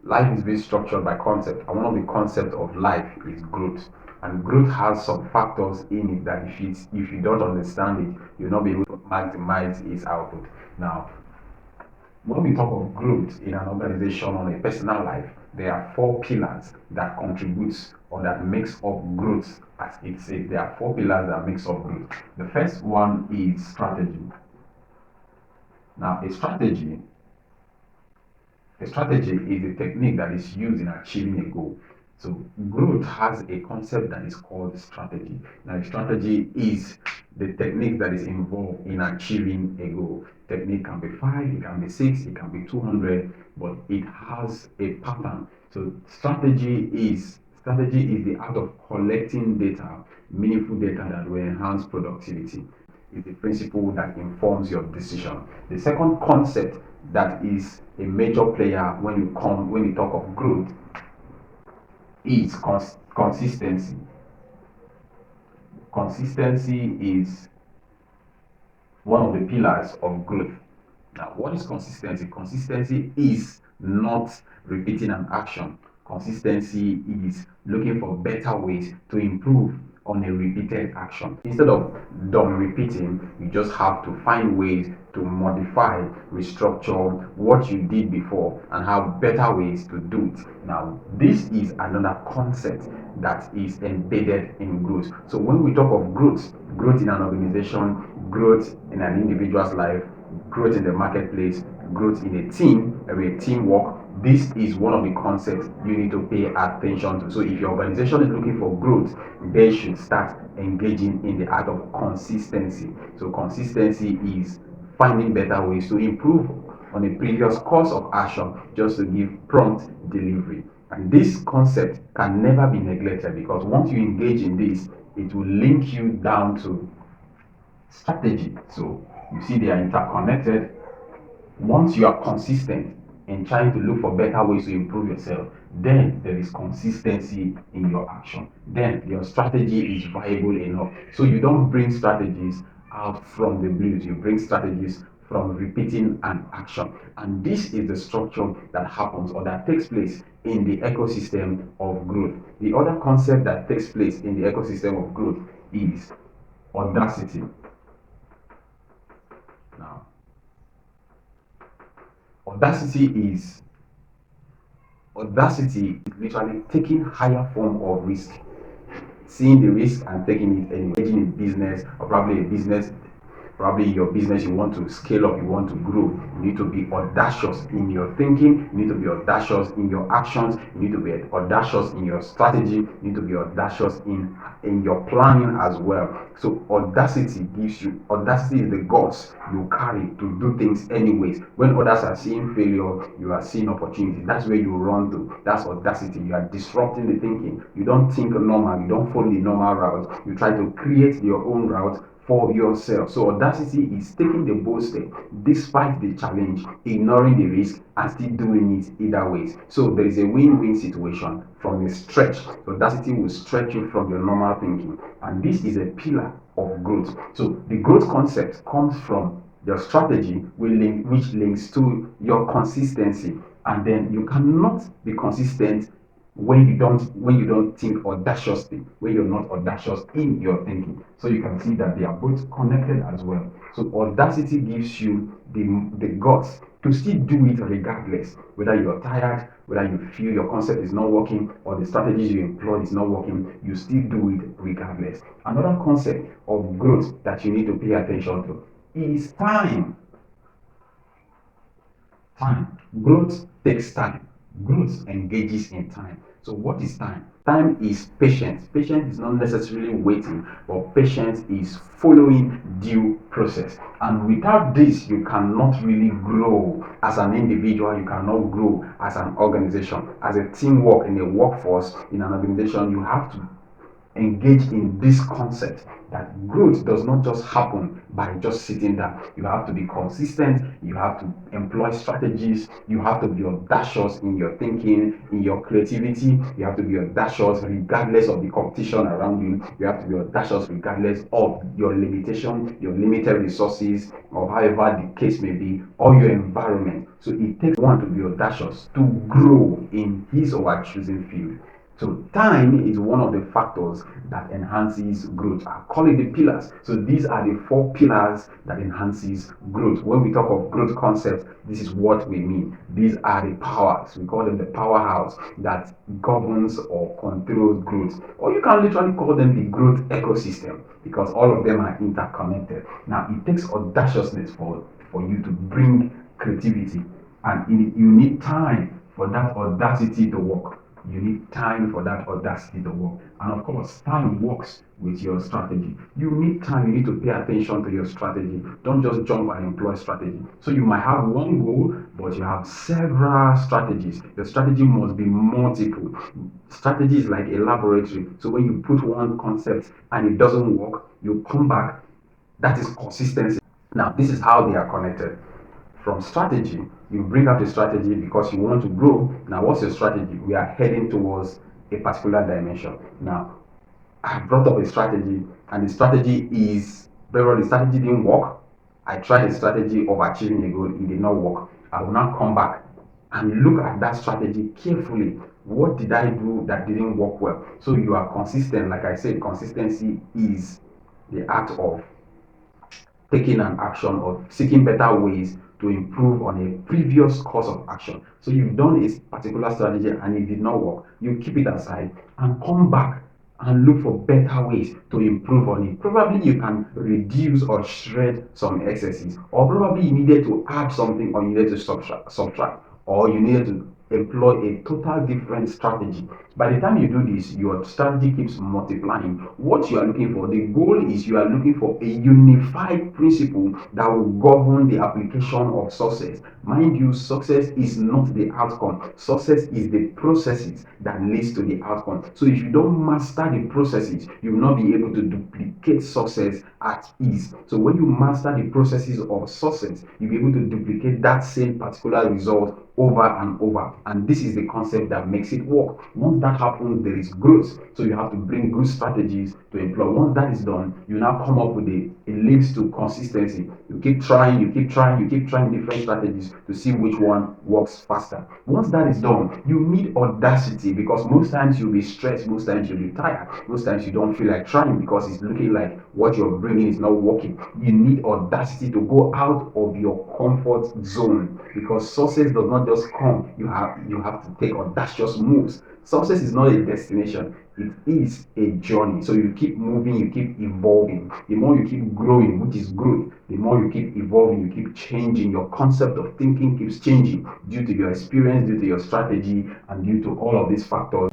Life is being structured by concept, and one of the concepts of life is growth. And growth has some factors in it that if you don't understand it, you'll not be able to maximize its output. Now, when we talk of growth in an organization or a personal life, there are four pillars that contributes or that makes up growth. As it says, there are four pillars that makes up growth. The first one is strategy. Now, a strategy is a technique that is used in achieving a goal. So growth has a concept that is called strategy. Now, strategy is the technique that is involved in achieving a goal. Technique can be 5, it can be 6, it can be 200, but it has a pattern. So strategy is the art of collecting data, meaningful data that will enhance productivity. Is the principle that informs your decision. The second concept that is a major player when you talk of growth is consistency. Consistency is one of the pillars of growth. Now, what is consistency? Consistency is not repeating an action. Consistency is looking for better ways to improve on a repeated action. Instead of done repeating, you just have to find ways to modify, restructure what you did before and have better ways to do it. Now, this is another concept that is embedded in growth. So when we talk of growth in an organization, growth in an individual's life, growth in the marketplace, growth in a team, a teamwork. This is one of the concepts you need to pay attention to. So if your organization is looking for growth, they should start engaging in the art of consistency. So consistency is finding better ways to improve on a previous course of action just to give prompt delivery. And this concept can never be neglected because once you engage in this, it will link you down to strategy. So you see they are interconnected. Once you are consistent in trying to look for better ways to improve yourself, then there is consistency in your action. Then your strategy is viable enough. So you don't bring strategies out from the blues, you bring strategies from repeating an action. And this is the structure that happens or that takes place in the ecosystem of growth. The other concept that takes place in the ecosystem of growth is audacity. Now, audacity is audacity is literally taking higher form of risk, seeing the risk and taking it and engaging in business or probably a business. Probably in your business, you want to scale up, you want to grow. You need to be audacious in your thinking, you need to be audacious in your actions, you need to be audacious in your strategy, you need to be audacious in your planning as well. So audacity is the guts you carry to do things anyways. When others are seeing failure, you are seeing opportunity. That's where you run to. That's audacity. You are disrupting the thinking. You don't think normal, you don't follow the normal route. You try to create your own route for yourself. So audacity is taking the bold step despite the challenge, ignoring the risk, and still doing it either ways. So there is a win-win situation from a stretch. So audacity will stretch you from your normal thinking, and this is a pillar of growth. So the growth concept comes from your strategy, which links to your consistency, and then you cannot be consistent when you don't think audaciously, when you're not audacious in your thinking. So you can see that they are both connected as well. So audacity gives you the guts to still do it regardless, whether you're tired, whether you feel your concept is not working or the strategies you employ is not working, you still do it regardless. Another concept of growth that you need to pay attention to is time. Time. Growth takes time. Growth engages in time. So, what is time? Time is patience. Patience is not necessarily waiting, but patience is following due process. And without this, you cannot really grow as an individual, you cannot grow as an organization, as a teamwork in a workforce, in an organization. You have to engage in this concept that growth does not just happen by just sitting down. You have to be consistent, you have to employ strategies, you have to be audacious in your thinking, in your creativity, you have to be audacious regardless of the competition around you, you have to be audacious regardless of your limitation, your limited resources, or however the case may be, or your environment. So it takes one to be audacious to grow in his or her chosen field. So time is one of the factors that enhances growth. I call it the pillars. So these are the four pillars that enhances growth. When we talk of growth concepts, this is what we mean. These are the powers. We call them the powerhouse that governs or controls growth. Or you can literally call them the growth ecosystem because all of them are interconnected. Now it takes audaciousness for you to bring creativity, and you need time for that audacity to work. You need time for that audacity to work. And of course, time works with your strategy. You need time, you need to pay attention to your strategy. Don't just jump and employ strategy. So you might have one goal, but you have several strategies. Your strategy must be multiple. Strategy is like a laboratory. So when you put one concept and it doesn't work, you come back. That is consistency. Now, this is how they are connected. From strategy, you bring up a strategy because you want to grow. Now, what's your strategy? We are heading towards a particular dimension. Now, I brought up a strategy, and the strategy is very well, the strategy didn't work. I tried a strategy of achieving a goal, it did not work. I will now come back and look at that strategy carefully. What did I do that didn't work well? So you are consistent. Like I said, consistency is the act of taking an action or seeking better ways to improve on a previous course of action. So you've done a particular strategy and it did not work. You keep it aside and come back and look for better ways to improve on it. Probably you can reduce or shred some excesses, or probably you needed to add something, or you needed to subtract, or you needed to employ a total different strategy. By the time you do this, your strategy keeps multiplying. What you are looking for, the goal is you are looking for a unified principle that will govern the application of success. Mind you, success is not the outcome. Success is the processes that leads to the outcome. So if you don't master the processes, you will not be able to duplicate success at ease. So when you master the processes of success, you'll be able to duplicate that same particular result over and over. And this is the concept that makes it work. Once that happens, there is growth. So you have to bring good strategies to employ. Once that is done, you now come up with it leads to consistency. You keep trying, you keep trying, you keep trying different strategies to see which one works faster. Once that is done, you need audacity because most times you'll be stressed, most times you'll be tired, most times you don't feel like trying because it's looking like what you're bringing is not working. You need audacity to go out of your comfort zone because success does not just come. You have to take audacious moves. Success is not a destination, it is a journey. So you keep moving, you keep evolving. The more you keep growing, which is growth, the more you keep evolving, you keep changing. Your concept of thinking keeps changing due to your experience, due to your strategy, and due to all of these factors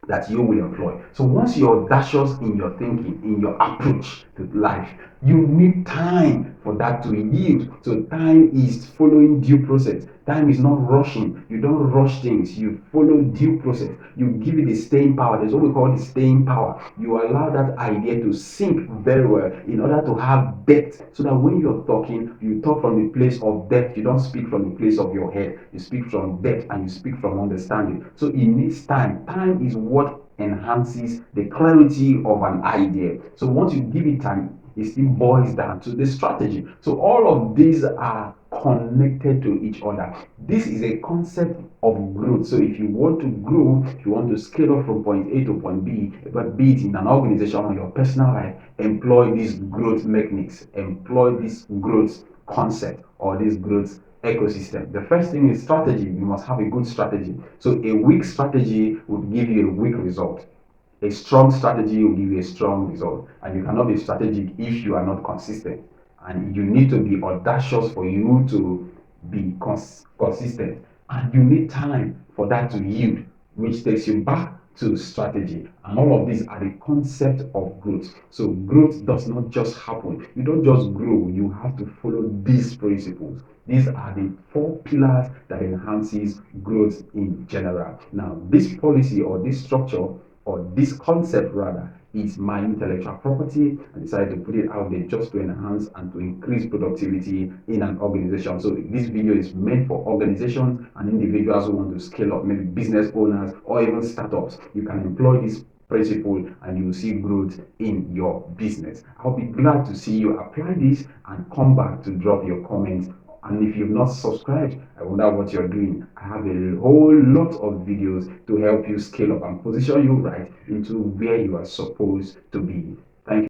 that you will employ. So once you're audacious in your thinking, in your approach to life, you need time for that to yield. So time is following due process. Time is not rushing. You don't rush things. You follow due process. You give it the staying power. There's what we call the staying power. You allow that idea to sink very well in order to have depth. So that when you're talking, you talk from the place of depth. You don't speak from the place of your head. You speak from depth and you speak from understanding. So it needs time. Time is what enhances the clarity of an idea. So once you give it time, it still boils down to the strategy. So all of these are connected to each other. This is a concept of growth. So if you want to grow, if you want to scale up from point A to point B, but be it in an organization or your personal life, employ these growth mechanics, employ this growth concept or this growth ecosystem. The first thing is strategy. You must have a good strategy. So a weak strategy would give you a weak result. A strong strategy will give you a strong result. And you cannot be strategic if you are not consistent. And you need to be audacious for you to be consistent. And you need time for that to yield, which takes you back to strategy. And all of these are the concept of growth. So growth does not just happen. You don't just grow. You have to follow these principles. These are the four pillars that enhances growth in general. Now, this policy or this structure or this concept rather is my intellectual property. I decided to put it out there just to enhance and to increase productivity in an organization. So this video is meant for organizations and individuals who want to scale up, maybe business owners or even startups. You can employ this principle and you will see growth in your business. I'll be glad to see you apply this and come back to drop your comments And if you've not subscribed, I wonder what you're doing. I have a whole lot of videos to help you scale up and position you right into where you are supposed to be.